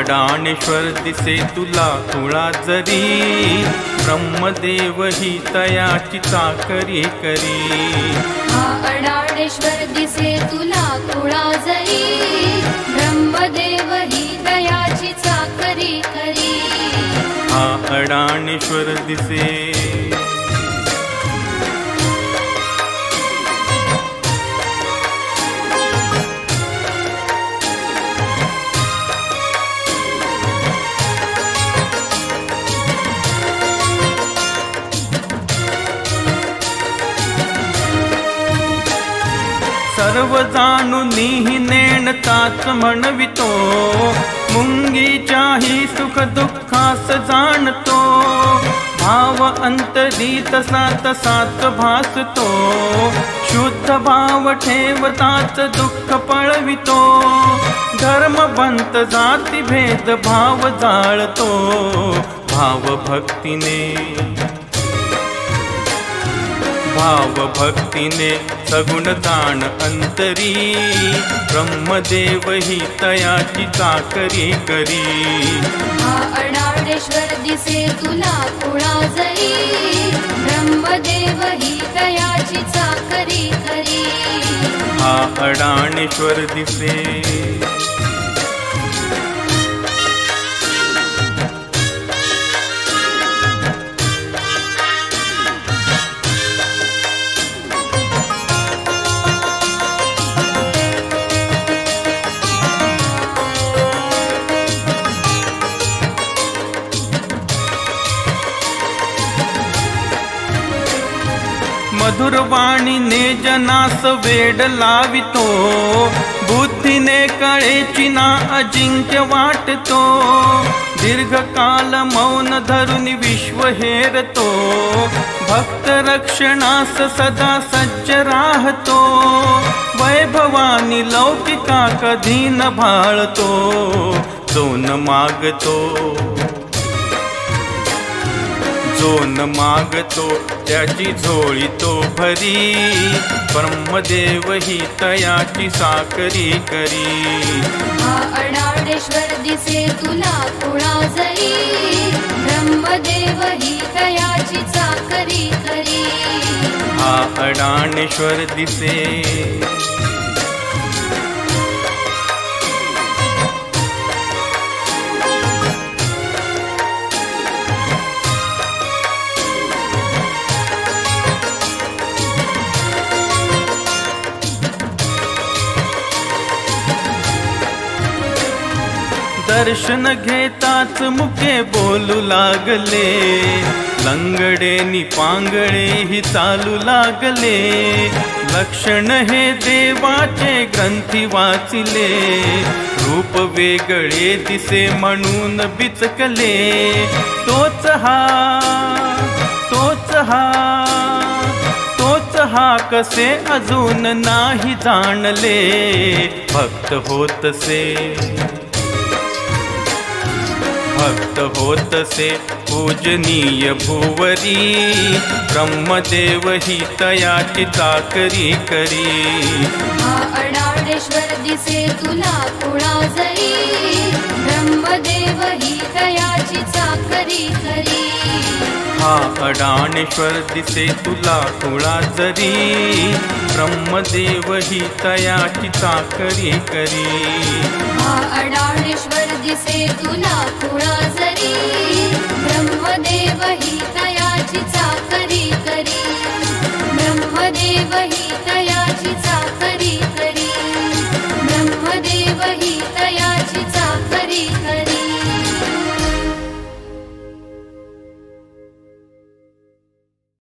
अडाणेश्वर दिसे तुला कुळा जरी, ब्रह्मदेव ही तयाची चाकरी करी। हा अडाणेश्वर दिसे तुला कुळा जरी, ब्रह्मदेव ही तयाची चाकरी करी। हा अडाणेश्वर दिसे सर्व जाणूनही नेणताच म्हणवितो, मुंगीच्याही सुख दुःखास जाणतो। भाव अंतरी तसा तसाच भासतो, शुद्ध भाव ठेवताच दुःख पळवितो। धर्मबंत जाती भेद भाव जाळतो, भाव भक्तीने सगुण जाण अंतरी, ब्रह्मदेव ही तयाची चाकरी करी। हा अडाणेश्वर दिसे तुला कुळा जरी, ब्रह्मदेव ही तयाची चाकरी करी। हा अडाणेश्वर दिसे मधुर वाणीने जनास वेड लावितो, बुद्धीने कळेची ना अजिंक्य वाटतो। दीर्घकाल मौन धरून विश्व हेरतो, भक्त रक्षणास सदा सज्ज राहतो। वैभवानी लौकिका कधी न भाळतो, जो न मागतो त्याची झोळी तो भरी, ब्रह्मदेव ही तयाची साकरी करी। हा अडाणेश्वर दिसे तुला कुळा जरी, ब्रह्मदेव ही तयाची चाकरी करी। हा अडाणेश्वर दिसे दर्शन घेताच मुके बोलू लागले, लंगडे पांगळे ही चालू लागले। लक्षण हे देवाचे ग्रंथी वाचिले, रूप वेगळे दिसे म्हणून बिचकले। तोच हा कसे अजून नाही जाणले, भक्त होतसे पूजनीय भुवरी, ब्रह्मदेव ही तयाची चाकरी करी। हा अडाणेश्वर दिसे तुला कुळा जरी, ब्रह्मदेव ही तयाची चाकरी करी। हा अडाणेश्वर दिसे तुला कुळा जरी, ब्रह्मदेव ही तयाची चाकरी करी। हा अडाणेश्वर दिसे तुला कुळा जरी, ब्रह्मदेव ही तयाची चाकरी करी। ब्रह्मदेव ही